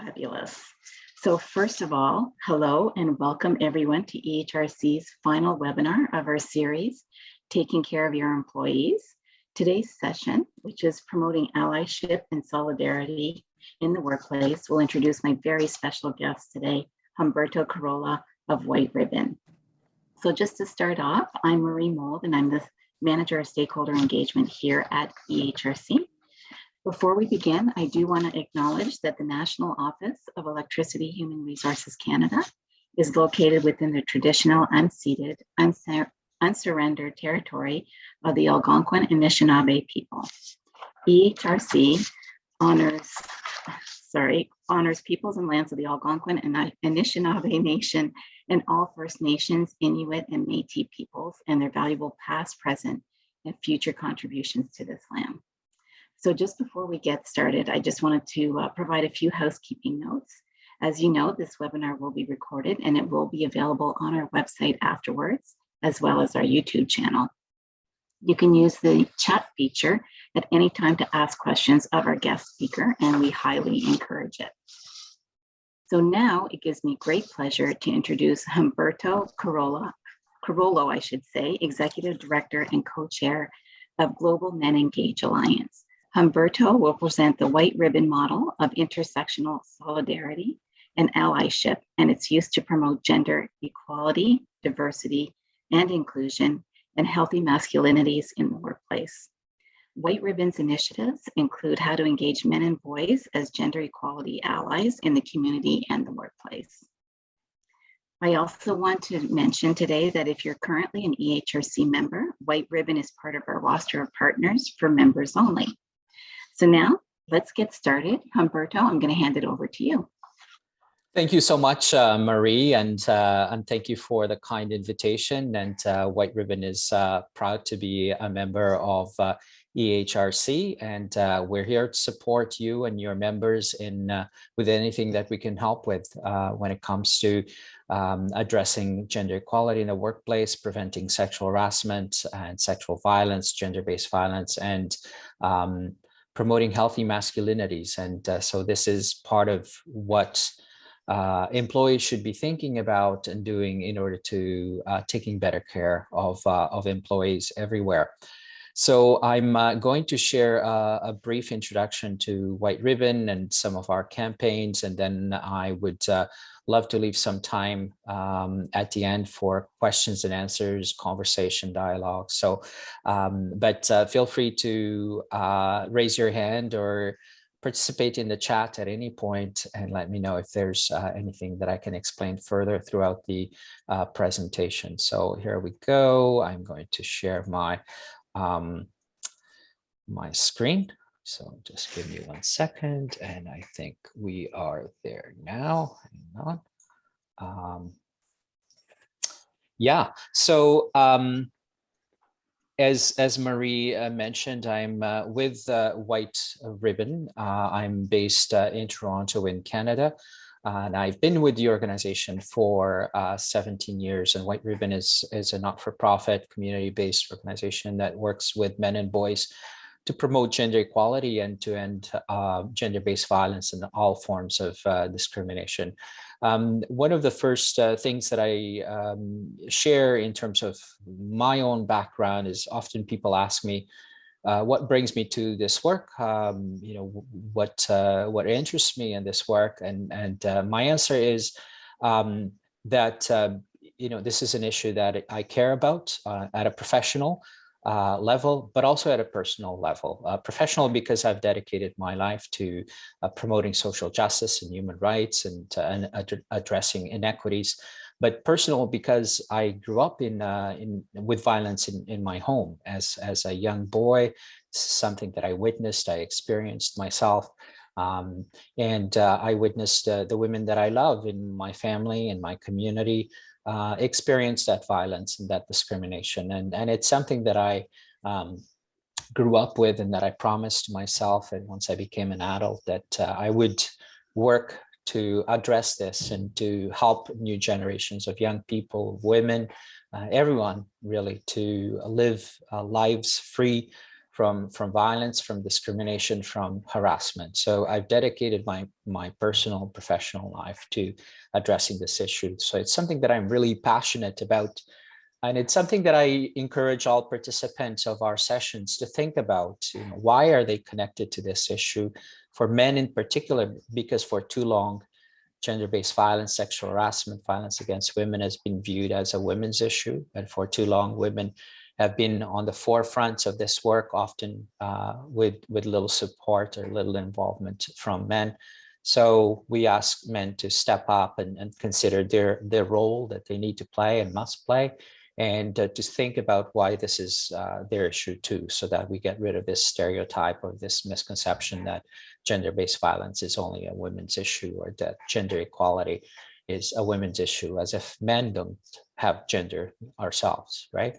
Fabulous. So first of all, hello and welcome everyone to EHRC's final webinar of our series, Taking Care of Your Employees. Today's session, which is promoting allyship and solidarity in the workplace, will introduce my very special guest today, Humberto Carolo of White Ribbon. So just to start off, I'm Marie Mold and I'm the Manager of Stakeholder Engagement here at EHRC. Before we begin, I do want to acknowledge that the National Office of Electricity Human Resources Canada is located within the traditional, unceded, unsurrendered territory of the Algonquin and Anishinaabe people. EHRC honors peoples and lands of the Algonquin and Anishinaabe Nation and all First Nations, Inuit, and Métis peoples and their valuable past, present, and future contributions to this land. So just before we get started, I just wanted to provide a few housekeeping notes. As you know, this webinar will be recorded and it will be available on our website afterwards, as well as our YouTube channel. You can use the chat feature at any time to ask questions of our guest speaker, and we highly encourage it. So now it gives me great pleasure to introduce Humberto Carolo, Executive Director and Co-Chair of Global MenEngage Alliance. Humberto will present the White Ribbon model of intersectional solidarity and allyship and its use to promote gender equality, diversity, and inclusion, and healthy masculinities in the workplace. White Ribbon's initiatives include how to engage men and boys as gender equality allies in the community and the workplace. I also want to mention today that if you're currently an EHRC member, White Ribbon is part of our roster of partners for members only. So now let's get started. Humberto, I'm going to hand it over to you. Thank you so much, Marie, and thank you for the kind invitation. And White Ribbon is proud to be a member of EHRC, and we're here to support you and your members in with anything that we can help with when it comes to addressing gender equality in the workplace, preventing sexual harassment and sexual violence, gender-based violence, and promoting healthy masculinities. And so this is part of what employees should be thinking about and doing in order to taking better care of employees everywhere. So I'm going to share a brief introduction to White Ribbon and some of our campaigns, and then I would love to leave some time at the end for questions and answers, conversation, dialogue. So, but feel free to raise your hand or participate in the chat at any point and let me know if there's anything that I can explain further throughout the presentation. So here we go. I'm going to share my my screen. So just give me 1 second, and I think we are there now. Hang on. Yeah. So as Marie mentioned, I'm with White Ribbon. I'm based in Toronto, in Canada. And I've been with the organization for 17 years, and White Ribbon is a not-for-profit, community-based organization that works with men and boys to promote gender equality and to end gender-based violence and all forms of discrimination. One of the first things that I share in terms of my own background is often people ask me, what brings me to this work? You know, what interests me in this work? And my answer is that you know, this is an issue that I care about at a professional level, but also at a personal level. Professional because I've dedicated my life to promoting social justice and human rights and addressing inequities. But personal because I grew up with violence in my home as a young boy. Something that I witnessed, I experienced myself, and I witnessed the women that I love in my family and my community experience that violence and that discrimination, and it's something that I grew up with and that I promised myself, and once I became an adult, that I would work to address this and to help new generations of young people, women, everyone really, to live lives free from violence, from discrimination, from harassment. So I've dedicated my personal professional life to addressing this issue. So it's something that I'm really passionate about. And it's something that I encourage all participants of our sessions to think about. You know, why are they connected to this issue? For men in particular, because for too long, gender-based violence, sexual harassment, violence against women has been viewed as a women's issue. And for too long, women have been on the forefront of this work, often with little support or little involvement from men. So we ask men to step up and consider their role that they need to play and must play, and to think about why this is their issue too, so that we get rid of this stereotype or this misconception that gender-based violence is only a women's issue, or that gender equality is a women's issue, as if men don't have gender ourselves, right?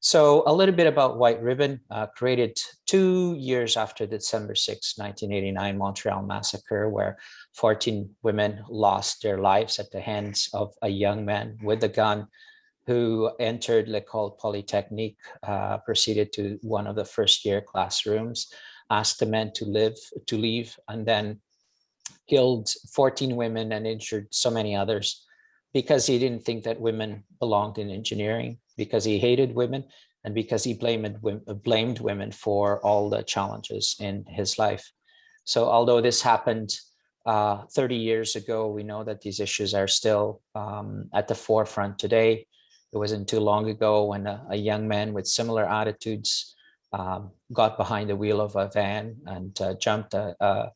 So a little bit about White Ribbon, created 2 years after the December 6, 1989 Montreal massacre, where 14 women lost their lives at the hands of a young man with a gun who entered L'École Polytechnique, proceeded to one of the first-year classrooms, asked the men to leave, and then killed 14 women and injured so many others because he didn't think that women belonged in engineering, because he hated women, and because he blamed women for all the challenges in his life. So although this happened 30 years ago, we know that these issues are still at the forefront today. It wasn't too long ago when a young man with similar attitudes got behind the wheel of a van and jumped a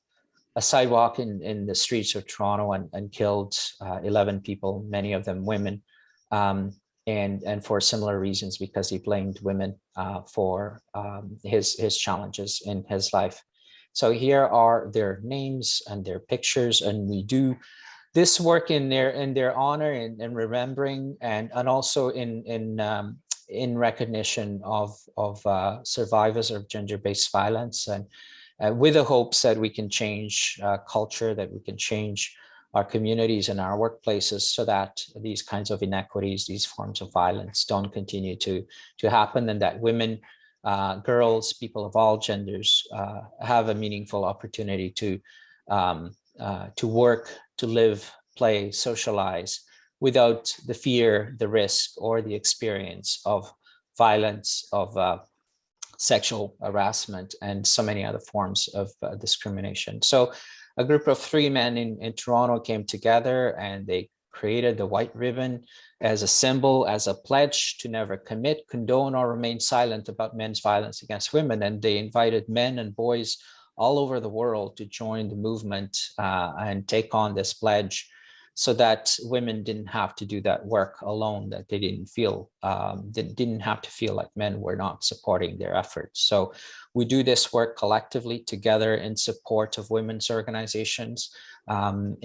sidewalk in the streets of Toronto and killed 11 people, many of them women, and for similar reasons, because he blamed women for his challenges in his life. So here are their names and their pictures, and we do this work in their honor and remembering, and also in recognition of survivors of gender-based violence, and with the hopes that we can change culture, that we can change our communities and our workplaces, so that these kinds of inequities, these forms of violence, don't continue to happen, and that women, girls, people of all genders have a meaningful opportunity to work, to live, play, socialize without the fear, the risk, or the experience of violence, of sexual harassment, and so many other forms of discrimination. So a group of 3 men in Toronto came together, and they created the White Ribbon as a symbol, as a pledge to never commit, condone, or remain silent about men's violence against women. And they invited men and boys all over the world to join the movement and take on this pledge, so that women didn't have to do that work alone, that they didn't have to feel like men were not supporting their efforts. So we do this work collectively together in support of women's organizations, and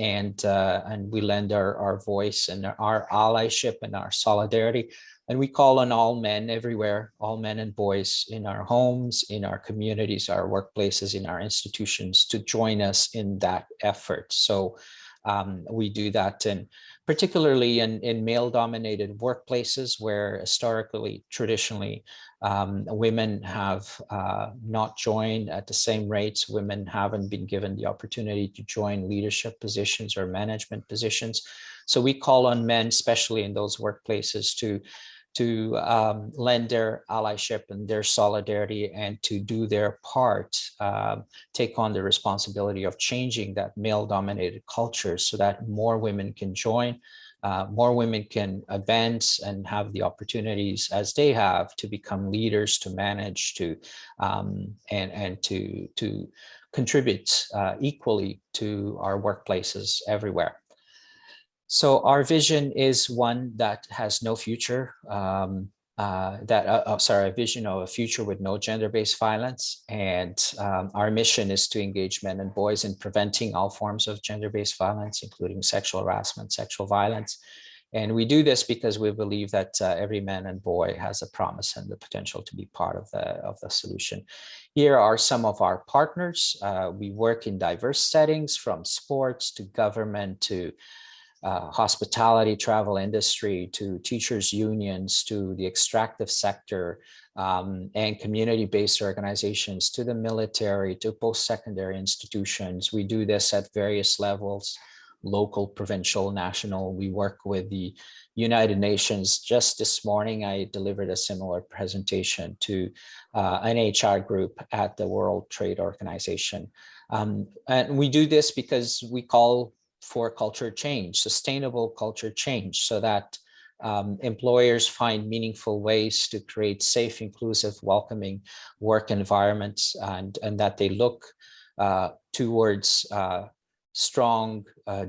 we lend our voice and our allyship and our solidarity. And we call on all men everywhere, all men and boys in our homes, in our communities, our workplaces, in our institutions, to join us in that effort. So we do that particularly in male-dominated workplaces, where historically, traditionally, women have not joined at the same rates. Women haven't been given the opportunity to join leadership positions or management positions. So we call on men, especially in those workplaces, to lend their allyship and their solidarity, and to do their part, take on the responsibility of changing that male-dominated culture, so that more women can join, more women can advance and have the opportunities as they have to become leaders, to manage, to and to contribute equally to our workplaces everywhere. So our vision is one that has no future, a vision of a future with no gender-based violence. And our mission is to engage men and boys in preventing all forms of gender-based violence, including sexual harassment, sexual violence. And we do this because we believe that every man and boy has a promise and the potential to be part of the solution. Here are some of our partners. We work in diverse settings, from sports to government to hospitality, travel industry, to teachers' unions, to the extractive sector, and community-based organizations, to the military, to post-secondary institutions. We do this at various levels: local, provincial, national. We work with the United Nations. Just this morning, I delivered a similar presentation to an HR group at the World Trade Organization. And we do this because we call for culture change, sustainable culture change, so that employers find meaningful ways to create safe, inclusive, welcoming work environments, and that they look towards strong,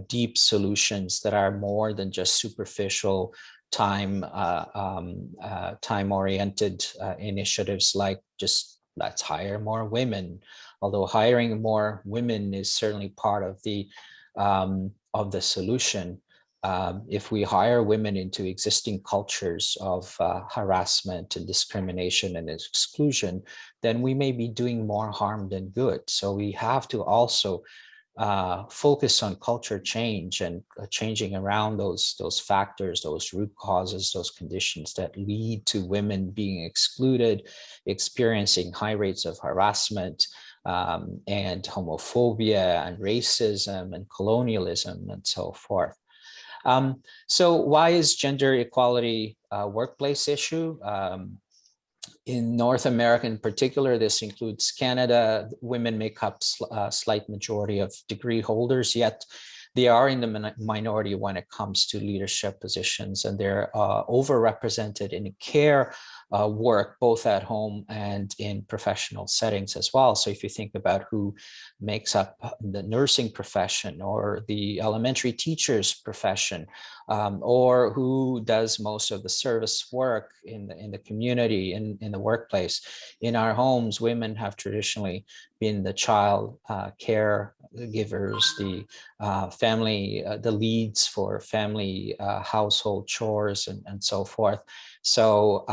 deep solutions that are more than just superficial, time-oriented initiatives, like just let's hire more women. Although hiring more women is certainly part of the solution. If we hire women into existing cultures of harassment and discrimination and exclusion, then we may be doing more harm than good. So we have to also focus on culture change and changing around those factors, those root causes, those conditions that lead to women being excluded, experiencing high rates of harassment, and homophobia and racism and colonialism and so forth. So why is gender equality a workplace issue? In North America in particular, this includes Canada. Women make up a slight majority of degree holders, yet they are in the minority when it comes to leadership positions, and they're overrepresented in care work, both at home and in professional settings as well. So if you think about who makes up the nursing profession or the elementary teacher's profession, or who does most of the service work in the community, in the workplace. In our homes, women have traditionally been the child caregivers, the family, the leads for family household chores and so forth. So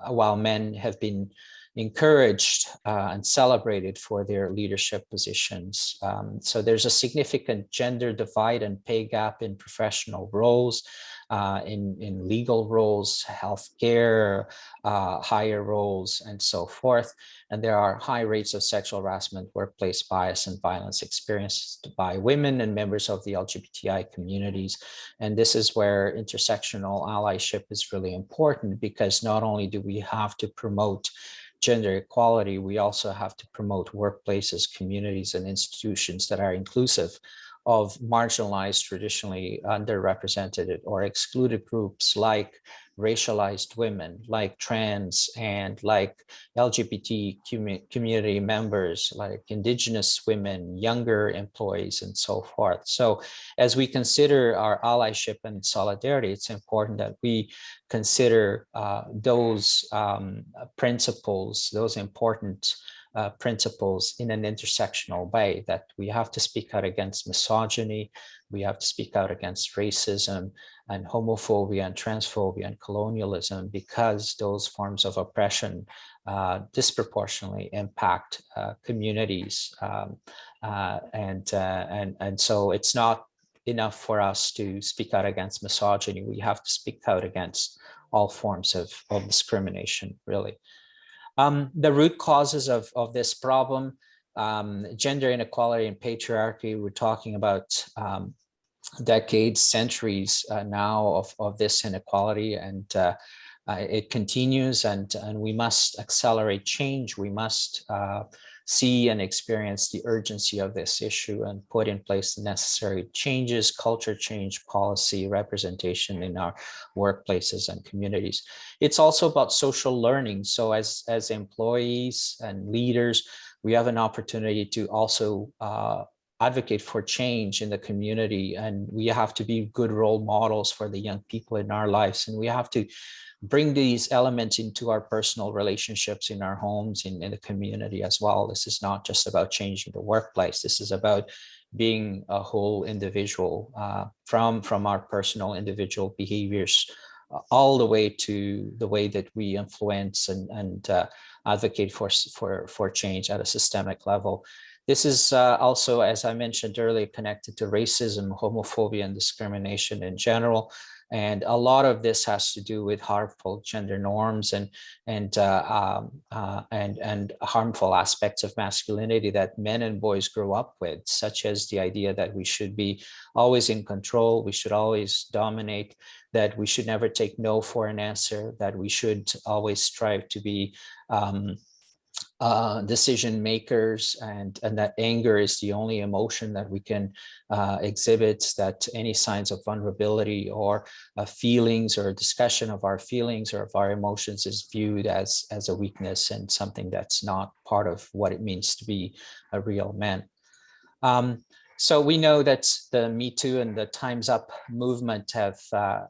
while men have been encouraged and celebrated for their leadership positions. So there's a significant gender divide and pay gap in professional roles, in legal roles, healthcare, higher roles, and so forth. And there are high rates of sexual harassment, workplace bias, and violence experienced by women and members of the LGBTI communities. And this is where intersectional allyship is really important, because not only do we have to promote gender equality, we also have to promote workplaces, communities, and institutions that are inclusive of marginalized, traditionally underrepresented or excluded groups, like racialized women, like trans, and like LGBT community members, like Indigenous women, younger employees, and so forth. So as we consider our allyship and solidarity, it's important that we consider those principles, those important principles in an intersectional way, that we have to speak out against misogyny, we have to speak out against racism and homophobia and transphobia and colonialism, because those forms of oppression disproportionately impact communities. And so it's not enough for us to speak out against misogyny. We have to speak out against all forms of discrimination, really. The root causes of this problem, gender inequality and patriarchy, we're talking about decades, centuries now of this inequality, and it continues, and we must accelerate change. We must see and experience the urgency of this issue and put in place the necessary changes, culture change, policy, representation in our workplaces and communities. It's also about social learning. So as employees and leaders, we have an opportunity to also advocate for change in the community, and we have to be good role models for the young people in our lives, and we have to bring these elements into our personal relationships, in our homes, in the community as well. This is not just about changing the workplace. This is about being a whole individual, from our personal individual behaviors all the way to the way that we influence and advocate for change at a systemic level. This is also, as I mentioned earlier, connected to racism, homophobia, and discrimination in general. And a lot of this has to do with harmful gender norms and harmful aspects of masculinity that men and boys grow up with, such as the idea that we should be always in control, we should always dominate, that we should never take no for an answer, that we should always strive to be decision makers, and that anger is the only emotion that we can exhibit, that any signs of vulnerability or feelings or discussion of our feelings or of our emotions is viewed as a weakness and something that's not part of what it means to be a real man. So we know that the Me Too and the Time's Up movement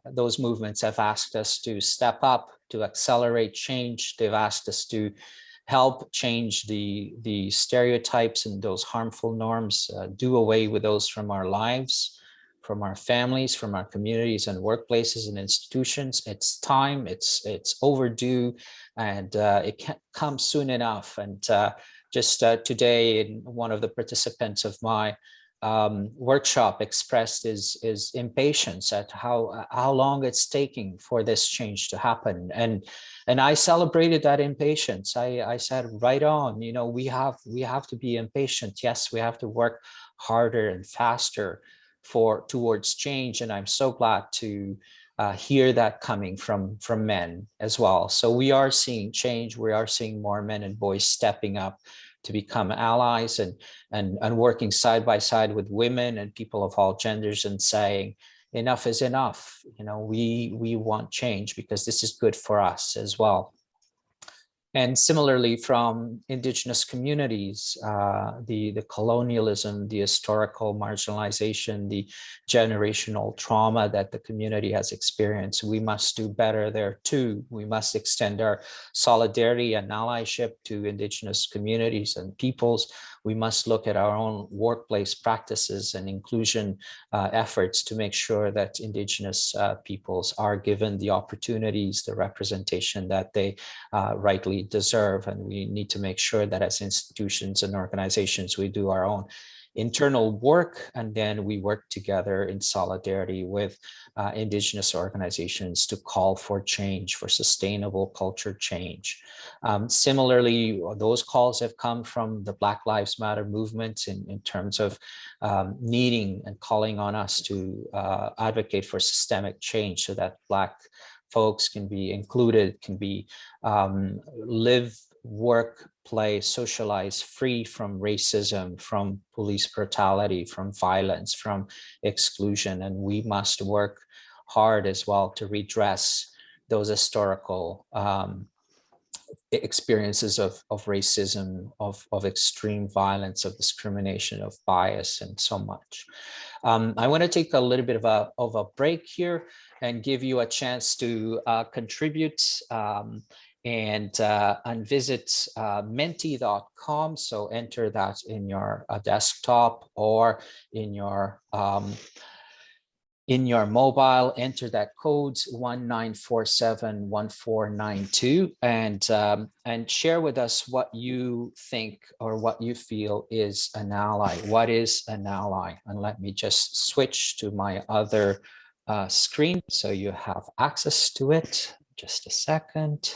those movements have asked us to step up, to accelerate change. They've asked us to help change the stereotypes and those harmful norms, do away with those from our lives, from our families, from our communities and workplaces and institutions. It's time, it's overdue, and it can't come soon enough. And just today, one of the participants of my workshop expressed his impatience at how long it's taking for this change to happen, and I celebrated that impatience. I said, right on, you know, we have to be impatient. Yes, we have to work harder and faster towards change, and I'm so glad to hear that coming from men as well. So we are seeing change. We are seeing more men and boys stepping up to become allies and working side by side with women and people of all genders and saying, enough is enough. You know, we want change because this is good for us as well. And similarly, from Indigenous communities, the colonialism, the historical marginalization, the generational trauma that the community has experienced, we must do better there too. We must extend our solidarity and allyship to Indigenous communities and peoples. We must look at our own workplace practices and inclusion efforts to make sure that Indigenous peoples are given the opportunities, the representation that they rightly deserve. And we need to make sure that as institutions and organizations, we do our own internal work, and then we work together in solidarity with Indigenous organizations to call for change, for sustainable culture change. Similarly, those calls have come from the Black Lives Matter movement in terms of needing and calling on us to advocate for systemic change so that Black folks can be included, can be live, work, play, socialize free from racism, from police brutality, from violence, from exclusion. And we must work hard as well to redress those historical experiences of racism, of extreme violence, of discrimination, of bias, and so much. I want to take a little bit of a break here and give you a chance to contribute and visit menti.com. So enter that in your desktop or in your mobile, enter that code 19471492 and share with us what you think or what you feel is an ally. What is an ally? And let me just switch to my other screen so you have access to it. Just a second.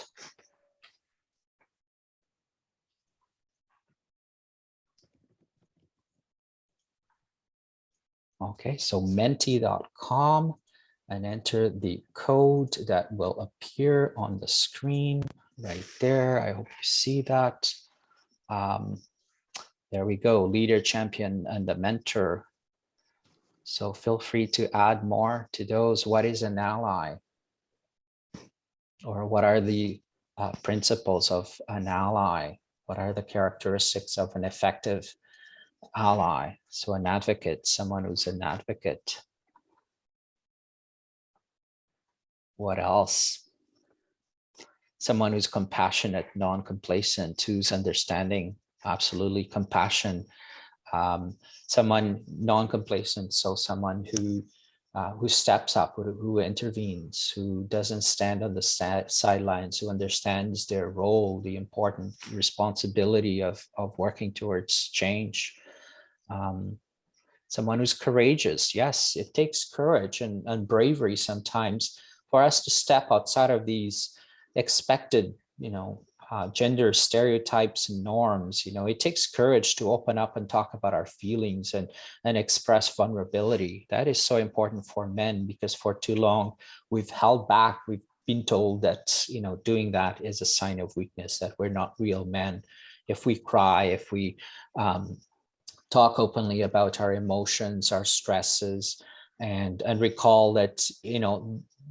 Okay, so menti.com and enter the code that will appear on the screen right there. I hope you see that. There we go, leader, champion, and the mentor. So feel free to add more to those. What is an ally? Or what are the principles of an ally? What are the characteristics of an effective ally? So an advocate, someone who's an advocate. What else? Someone who's compassionate, non-complacent, who's understanding, absolutely compassion. Someone non-complacent, so someone who who steps up, who intervenes, who doesn't stand on the sidelines, who understands their role, the important responsibility of working towards change. Someone who's courageous. Yes, it takes courage and bravery sometimes for us to step outside of these expected, gender stereotypes and norms. It takes courage to open up and talk about our feelings and express vulnerability. That is so important for men, because for too long we've held back. We've been told that, doing that is a sign of weakness, that we're not real men. If we cry, if we talk openly about our emotions, our stresses, and recall that,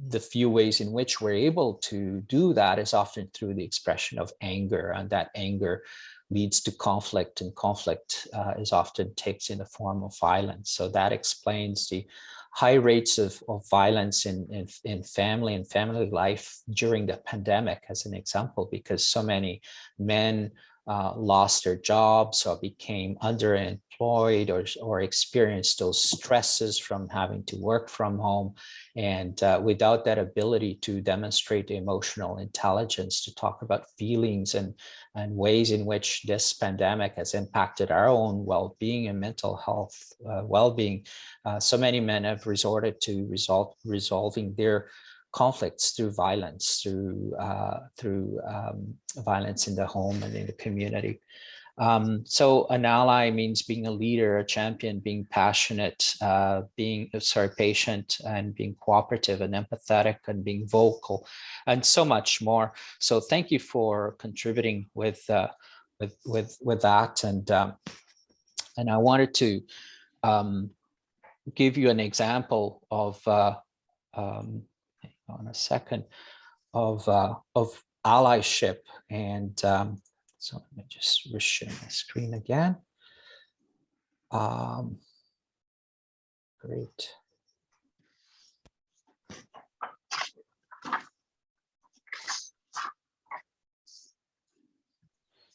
the few ways in which we're able to do that is often through the expression of anger, and that anger leads to conflict, and conflict is often takes in the form of violence. So that explains the high rates of violence in family and family life during the pandemic, as an example, because so many men lost their jobs or became underemployed or experienced those stresses from having to work from home. And without that ability to demonstrate emotional intelligence, to talk about feelings and ways in which this pandemic has impacted our own well-being and mental health well-being, so many men have resorted to resolving their conflicts through violence, through violence in the home and in the community. So an ally means being a leader, a champion, being passionate, patient, and being cooperative and empathetic, and being vocal, and so much more. So thank you for contributing with that. And I wanted to give you an example of on a second of allyship. And so let me just reshare my screen again. Great.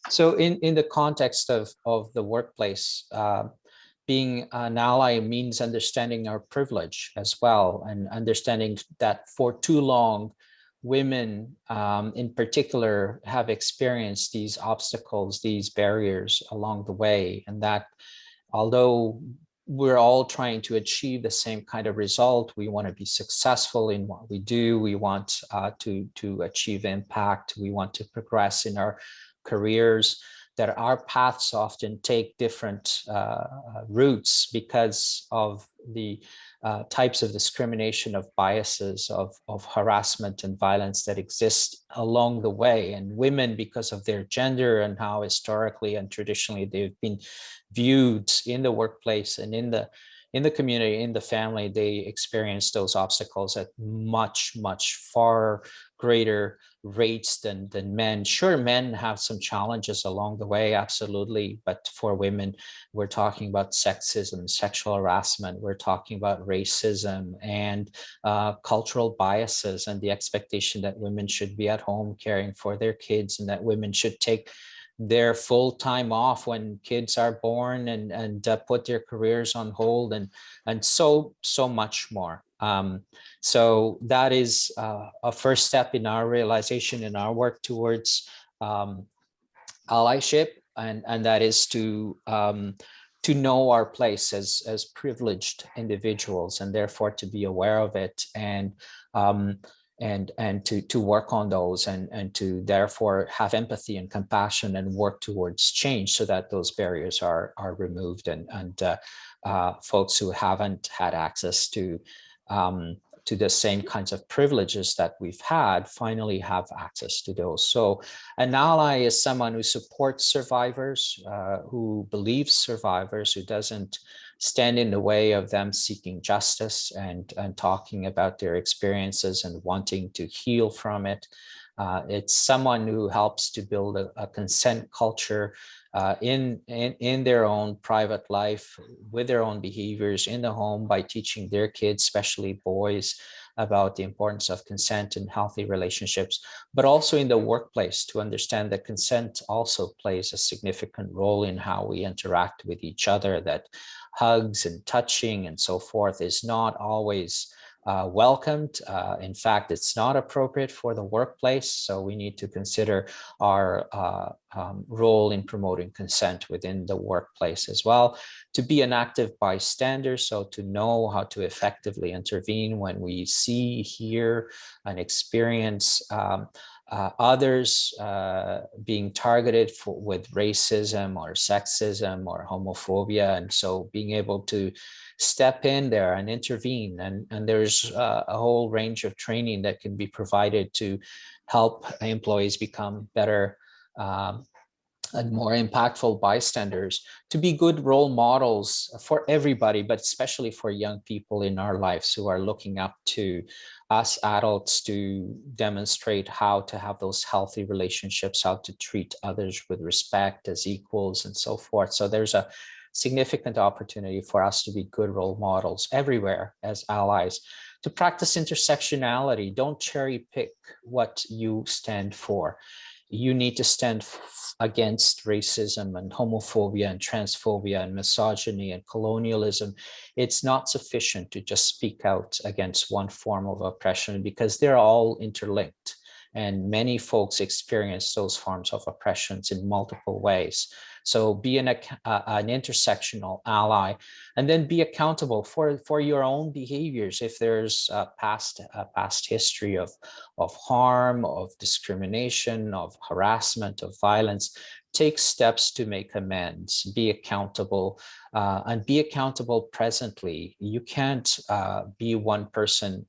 So in the context of the workplace, being an ally means understanding our privilege as well, and understanding that for too long, women in particular have experienced these obstacles, these barriers along the way, and that although we're all trying to achieve the same kind of result, we want to be successful in what we do, we want to achieve impact, we want to progress in our careers, that our paths often take different routes because of the types of discrimination, of biases, of harassment and violence that exist along the way. And women, because of their gender and how historically and traditionally they've been viewed in the workplace and in the community, in the family, they experience those obstacles at much far greater rates than men. Sure, men have some challenges along the way, absolutely, but for women, we're talking about sexism, sexual harassment, we're talking about racism and cultural biases, and the expectation that women should be at home caring for their kids, and that women should take their full time off when kids are born, and put their careers on hold, and so much more. So that is a first step in our realization, in our work towards allyship, and that is to know our place as privileged individuals, and therefore to be aware of it, and to work on those, and to therefore have empathy and compassion and work towards change, so that those barriers are removed, and folks who haven't had access to the same kinds of privileges that we've had finally have access to those. So an ally is someone who supports survivors, who believes survivors, who doesn't stand in the way of them seeking justice and talking about their experiences and wanting to heal from it. It's someone who helps to build a consent culture in their own private life, with their own behaviors in the home, by teaching their kids, especially boys, about the importance of consent and healthy relationships, but also in the workplace to understand that consent also plays a significant role in how we interact with each other, that hugs and touching and so forth is not always welcomed. In fact, it's not appropriate for the workplace. So we need to consider our role in promoting consent within the workplace as well, to be an active bystander, so to know how to effectively intervene when we see, hear, and experience others being targeted with racism or sexism or homophobia. And so being able to step in there and intervene. And there's a whole range of training that can be provided to help employees become better and more impactful bystanders, to be good role models for everybody, but especially for young people in our lives who are looking up to us adults to demonstrate how to have those healthy relationships, how to treat others with respect as equals and so forth. So there's a significant opportunity for us to be good role models everywhere as allies, to practice intersectionality. Don't cherry pick what you stand for. You need to stand against racism and homophobia and transphobia and misogyny and colonialism. It's not sufficient to just speak out against one form of oppression, because they're all interlinked. And many folks experience those forms of oppressions in multiple ways. So be an intersectional ally, and then be accountable for your own behaviors. If there's a past history of harm, of discrimination, of harassment, of violence, take steps to make amends, be accountable, and be accountable presently. You can't be one person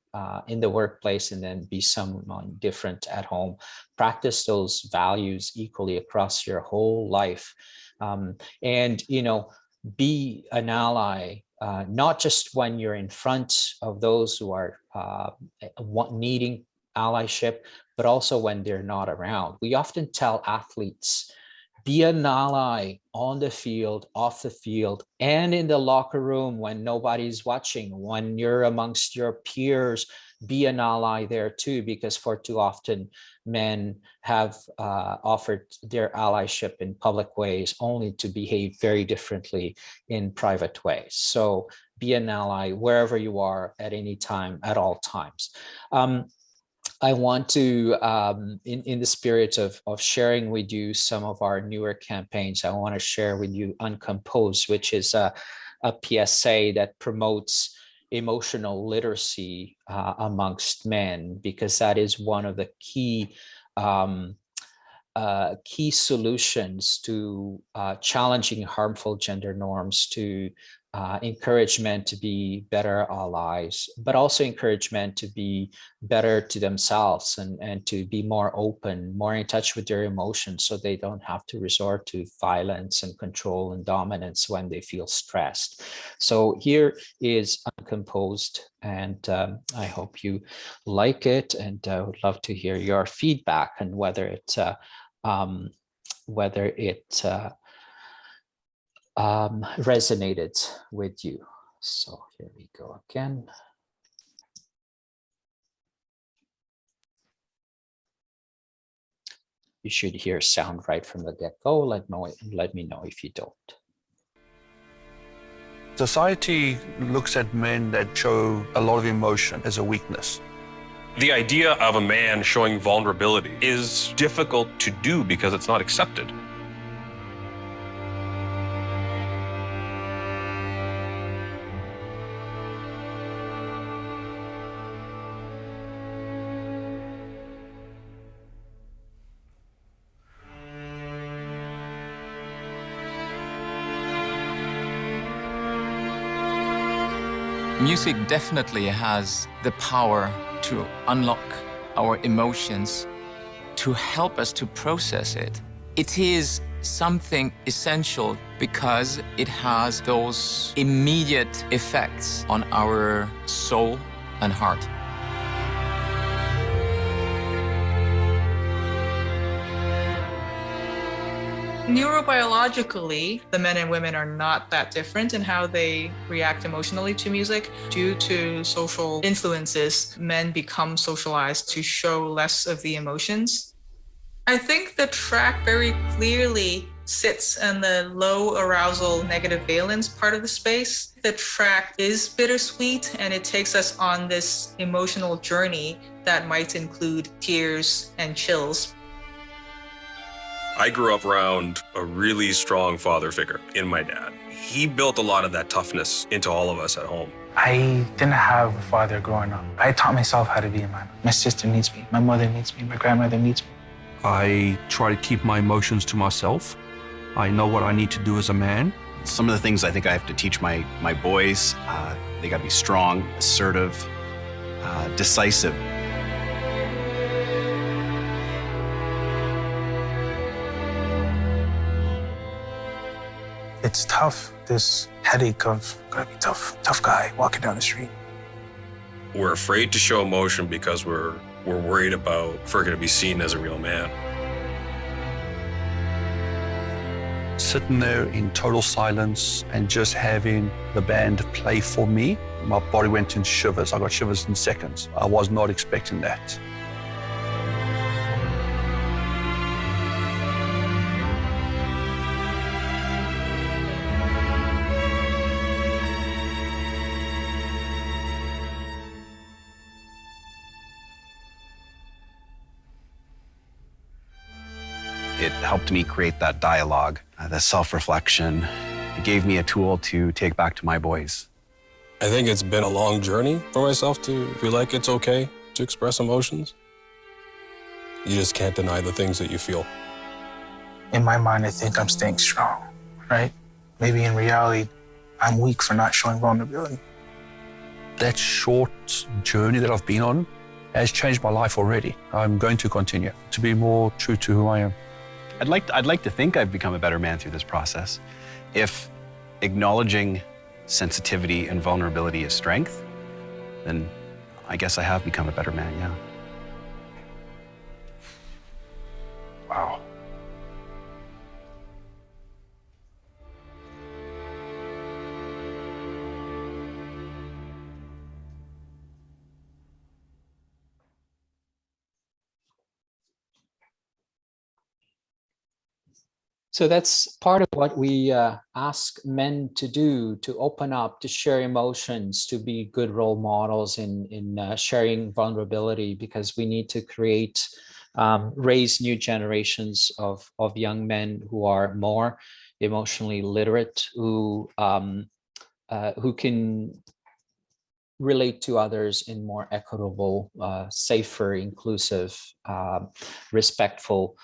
in the workplace and then be someone different at home. Practice those values equally across your whole life. And, you know, be an ally, not just when you're in front of those who are needing allyship, but also when they're not around. We often tell athletes, be an ally on the field, off the field, and in the locker room when nobody's watching, when you're amongst your peers, be an ally there too, because for too often men have offered their allyship in public ways only to behave very differently in private ways. So be an ally wherever you are at any time, at all times. I want to, in the spirit of sharing with you some of our newer campaigns, I want to share with you Uncomposed, which is a PSA that promotes emotional literacy amongst men, because that is one of the key solutions to challenging harmful gender norms, to encourage men to be better allies, but also encourage men to be better to themselves and to be more open, more in touch with their emotions, so they don't have to resort to violence and control and dominance when they feel stressed. So here is Uncomposed, and I hope you like it, and I would love to hear your feedback and whether it resonated with you. So here we go again. You should hear sound right from the get-go. Let me know if you don't. Society looks at men that show a lot of emotion as a weakness. The idea of a man showing vulnerability is difficult to do because it's not accepted. Music definitely has the power to unlock our emotions, to help us to process it. It is something essential because it has those immediate effects on our soul and heart. Neurobiologically, the men and women are not that different in how they react emotionally to music. Due to social influences, men become socialized to show less of the emotions. I think the track very clearly sits in the low arousal negative valence part of the space. The track is bittersweet, and it takes us on this emotional journey that might include tears and chills. I grew up around a really strong father figure in my dad. He built a lot of that toughness into all of us at home. I didn't have a father growing up. I taught myself how to be a man. My sister needs me, my mother needs me, my grandmother needs me. I try to keep my emotions to myself. I know what I need to do as a man. Some of the things I think I have to teach my boys, they got to be strong, assertive, decisive. It's tough, this headache of gotta be tough guy walking down the street. We're afraid to show emotion because we're worried about if we're going to be seen as a real man. Sitting there in total silence and just having the band play for me, my body went in shivers. I got shivers in seconds. I was not expecting that. It helped me create that dialogue, the self-reflection. It gave me a tool to take back to my boys. I think it's been a long journey for myself to feel like it's okay to express emotions. You just can't deny the things that you feel. In my mind, I think I'm staying strong, right? Maybe in reality, I'm weak for not showing vulnerability. That short journey that I've been on has changed my life already. I'm going to continue to be more true to who I am. I'd like to think I've become a better man through this process. If acknowledging sensitivity and vulnerability is strength, then I guess I have become a better man, yeah. Wow. So that's part of what we ask men to do, to open up, to share emotions, to be good role models in sharing vulnerability, because we need to create, raise new generations of young men who are more emotionally literate, who can relate to others in more equitable, safer, inclusive, respectful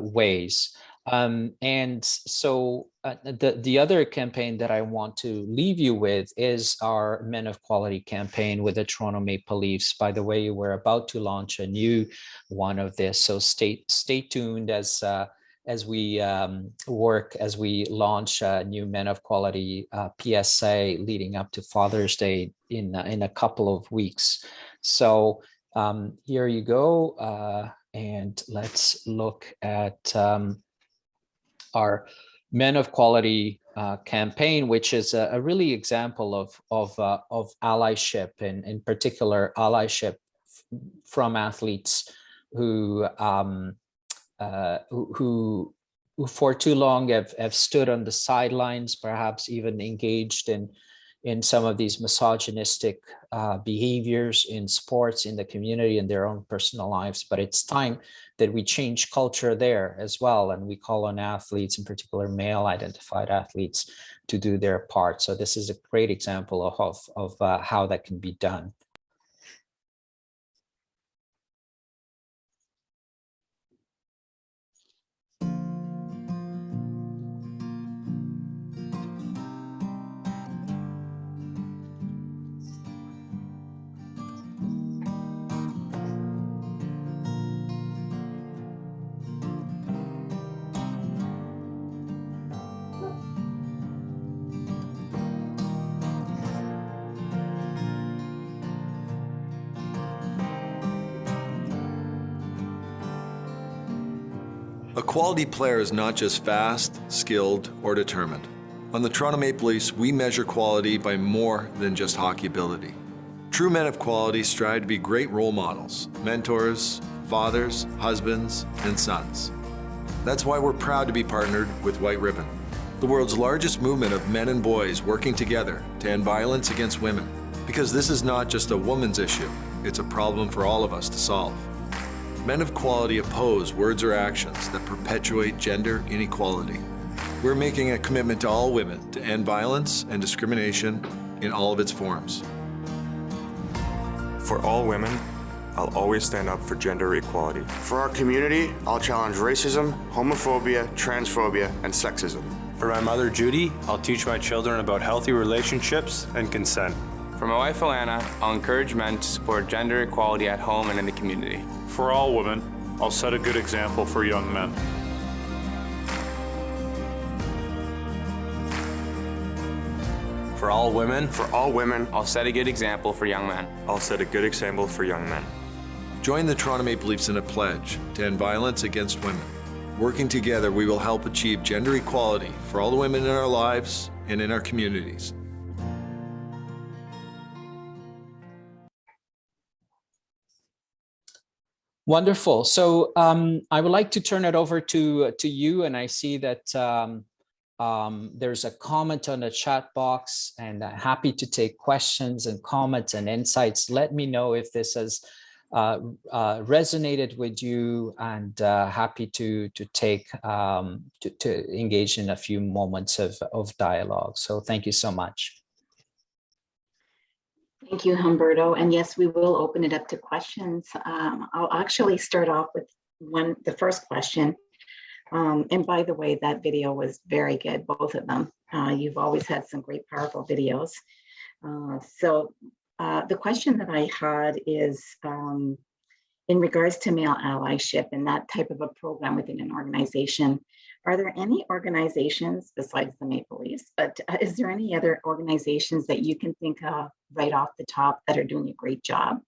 ways. And so the other campaign that I want to leave you with is our Men of Quality campaign with the Toronto Maple Leafs. By the way, we're about to launch a new one of this, so stay tuned as we as we launch a new Men of Quality PSA leading up to Father's Day in a couple of weeks. So here you go, and let's look at our Men of Quality campaign, which is a really example of allyship, and in particular allyship from athletes who for too long have stood on the sidelines, perhaps even engaged in some of these misogynistic behaviors in sports, in the community, in their own personal lives. But it's time that we change culture there as well. And we call on athletes, in particular male identified athletes, to do their part. So this is a great example of how that can be done. A quality player is not just fast, skilled, or determined. On the Toronto Maple Leafs, we measure quality by more than just hockey ability. True men of quality strive to be great role models, mentors, fathers, husbands, and sons. That's why we're proud to be partnered with White Ribbon, the world's largest movement of men and boys working together to end violence against women. Because this is not just a woman's issue, it's a problem for all of us to solve. Men of quality oppose words or actions that perpetuate gender inequality. We're making a commitment to all women to end violence and discrimination in all of its forms. For all women, I'll always stand up for gender equality. For our community, I'll challenge racism, homophobia, transphobia, and sexism. For my mother, Judy, I'll teach my children about healthy relationships and consent. For my wife, Alana, I'll encourage men to support gender equality at home and in the community. For all women, I'll set a good example for young men. For all women, I'll set a good example for young men. I'll set a good example for young men. Join the Toronto Maple Leafs in a pledge to end violence against women. Working together, we will help achieve gender equality for all the women in our lives and in our communities. Wonderful. So I would like to turn it over to you, and I see that there's a comment on the chat box, and happy to take questions and comments and insights. Let me know if this has resonated with you, and happy to take to engage in a few moments of dialogue. So thank you so much. Thank you, Humberto. And yes, we will open it up to questions. I'll actually start off with the first question. And by the way, that video was very good, both of them. You've always had some great, powerful videos. So the question that I had is in regards to male allyship and that type of a program within an organization. Are there any organizations besides the Maple Leafs, but is there any other organizations that you can think of right off the top that are doing a great job?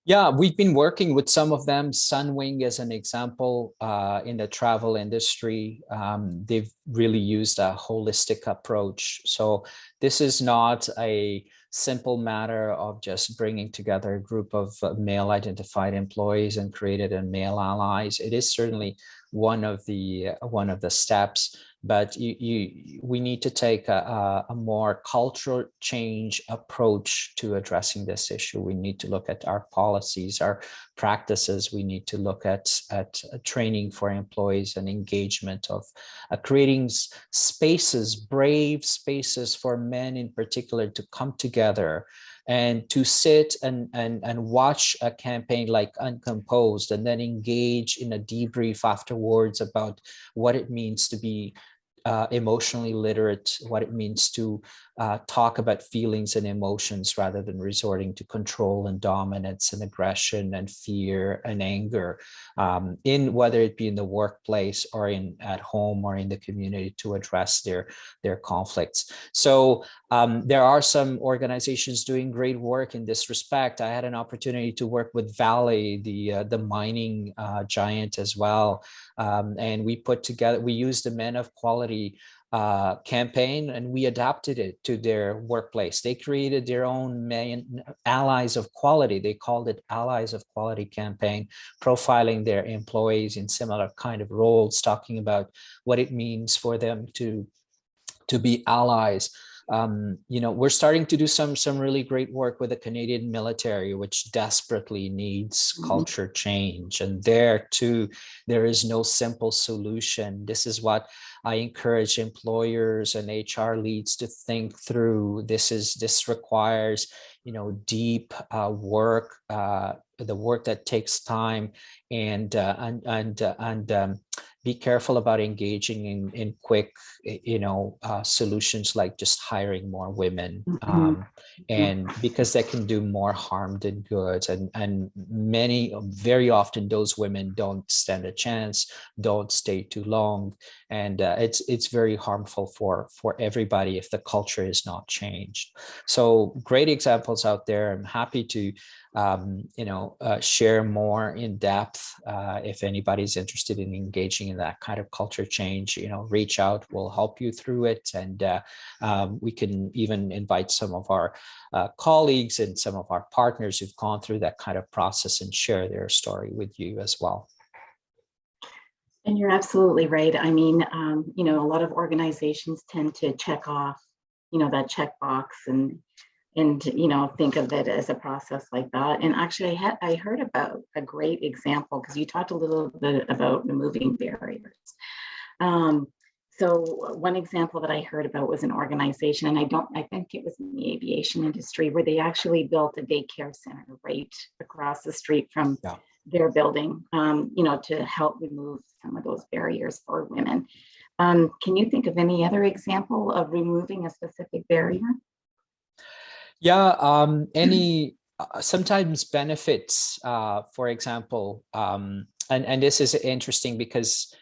Yeah, we've been working with some of them. Sunwing is an example in the travel industry. They've really used a holistic approach. So this is not a simple matter of just bringing together a group of male identified employees and created a male allies. It is certainly one of the steps, but we need to take a more cultural change approach to addressing this issue. We need to look at our policies, our practices. We need to look at training for employees and engagement of creating spaces, brave spaces for men in particular to come together and to sit and watch a campaign like Uncomposed, and then engage in a debrief afterwards about what it means to be emotionally literate, what it means to talk about feelings and emotions rather than resorting to control and dominance and aggression and fear and anger, in whether it be in the workplace or at home or in the community, to address their conflicts. So there are some organizations doing great work in this respect. I had an opportunity to work with Vale, the mining giant as well, and we used the Men of Quality campaign, and we adapted it to their workplace. They created their own allies of quality. They called it Allies of Quality campaign, profiling their employees in similar kind of roles, talking about what it means for them to be allies. We're starting to do some really great work with the Canadian military, which desperately needs culture change. And there too, there is no simple solution. This is what I encourage employers and HR leads to think through. This requires, deep work, the work that takes time, and be careful about engaging in quick, solutions like just hiring more women, and because they can do more harm than good. And very often those women don't stand a chance, don't stay too long, and it's very harmful for everybody if the culture is not changed. So great example examples out there. I'm happy to, share more in depth. If anybody's interested in engaging in that kind of culture change, reach out, we'll help you through it. And we can even invite some of our colleagues and some of our partners who've gone through that kind of process and share their story with you as well. And you're absolutely right. I mean, a lot of organizations tend to check off, that checkbox and think of it as a process like that. And actually, I heard about a great example, because you talked a little bit about removing barriers. So one example that I heard about was an organization, and I think it was in the aviation industry, where they actually built a daycare center right across the street from their building, to help remove some of those barriers for women. Can you think of any other example of removing a specific barrier? Yeah, sometimes benefits, for example, and this is interesting because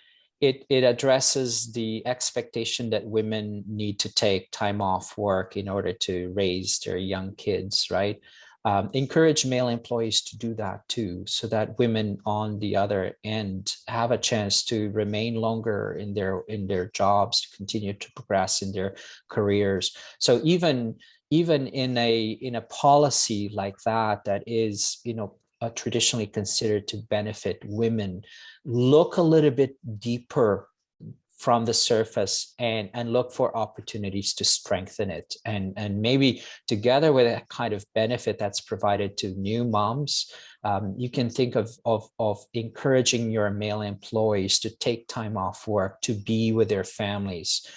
it addresses the expectation that women need to take time off work in order to raise their young kids, right? Encourage male employees to do that too, so that women on the other end have a chance to remain longer in their jobs, to continue to progress in their careers. So even in a policy like that is, traditionally considered to benefit women, look a little bit deeper from the surface and look for opportunities to strengthen it. And maybe together with a kind of benefit that's provided to new moms, you can think of encouraging your male employees to take time off work to be with their families,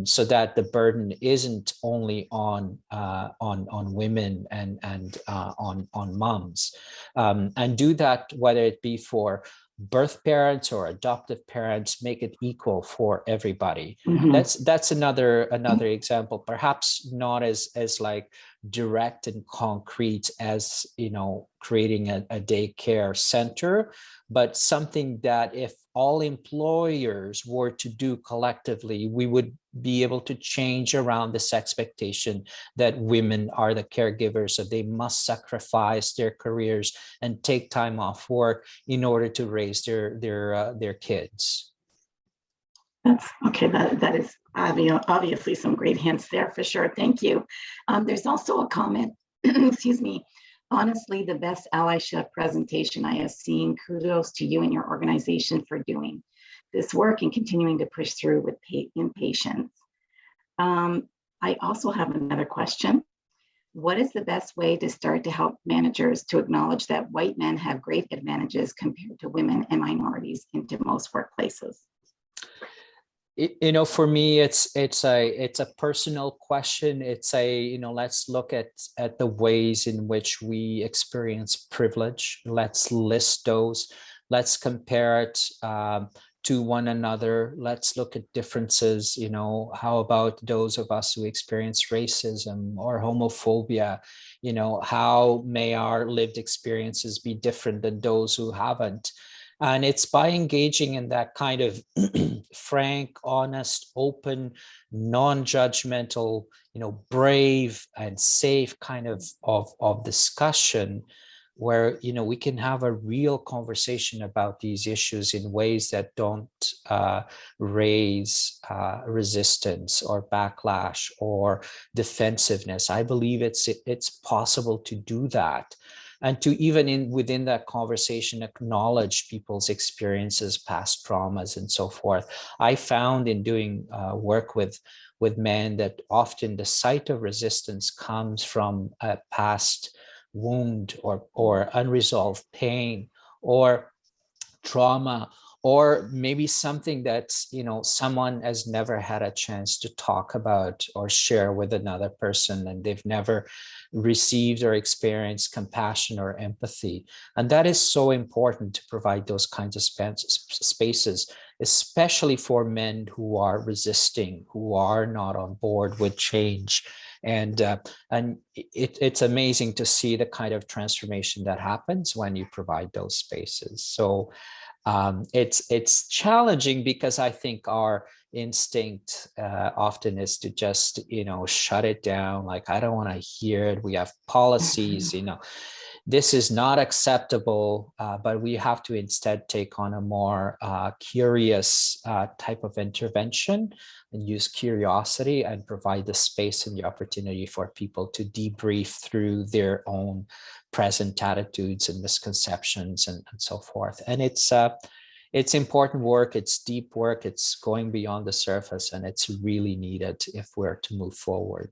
so that the burden isn't only on women and on moms, and do that whether it be for birth parents or adoptive parents. Make it equal for everybody. Mm-hmm. That's another example, perhaps not as like direct and concrete as creating a daycare center, but something that if all employers were to do collectively, we would be able to change around this expectation that women are the caregivers, so they must sacrifice their careers and take time off work in order to raise their kids. That's okay. That is obviously some great hints there for sure. Thank you. There's also a comment, excuse me. Honestly, the best allyship presentation I have seen. Kudos to you and your organization for doing this work and continuing to push through with impatience. I also have another question. What is the best way to start to help managers to acknowledge that white men have great advantages compared to women and minorities into most workplaces? For me, it's a personal question. It's let's look at the ways in which we experience privilege. Let's list those. Let's compare it to one another. Let's look at differences. How about those of us who experience racism or homophobia? How may our lived experiences be different than those who haven't? And it's by engaging in that kind of frank, honest, open, non-judgmental, brave and safe kind of discussion where, we can have a real conversation about these issues in ways that don't raise resistance or backlash or defensiveness. I believe it's possible to do that. And to even within that conversation, acknowledge people's experiences, past traumas, and so forth. I found in doing work with men that often the site of resistance comes from a past wound or unresolved pain or trauma, or maybe something that someone has never had a chance to talk about or share with another person, and they've never received or experienced compassion or empathy. And that is so important to provide those kinds of spaces, especially for men who are resisting, who are not on board with change. And it's amazing to see the kind of transformation that happens when you provide those spaces. So it's challenging because I think our instinct often is to just, shut it down. Like, I don't want to hear it. We have policies, this is not acceptable, but we have to instead take on a more curious type of intervention and use curiosity and provide the space and the opportunity for people to debrief through their own present attitudes and misconceptions and so forth. And it's important work, it's deep work, it's going beyond the surface, and it's really needed if we're to move forward.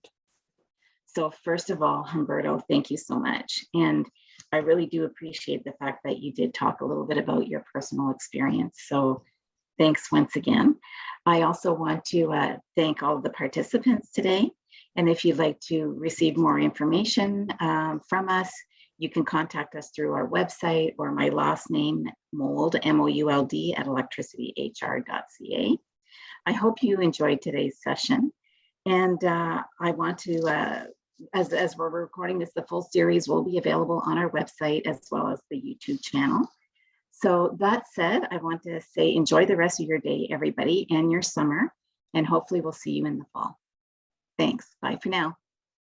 So first of all, Humberto, thank you so much. And I really do appreciate the fact that you did talk a little bit about your personal experience. So thanks once again. I also want to thank all of the participants today. And if you'd like to receive more information from us, you can contact us through our website or my last name, Mould, M-O-U-L-D, at electricityhr.ca. I hope you enjoyed today's session. And I want to, as we're recording this, the full series will be available on our website as well as the YouTube channel. So that said, I want to say enjoy the rest of your day, everybody, and your summer, and hopefully we'll see you in the fall. Thanks. Bye for now.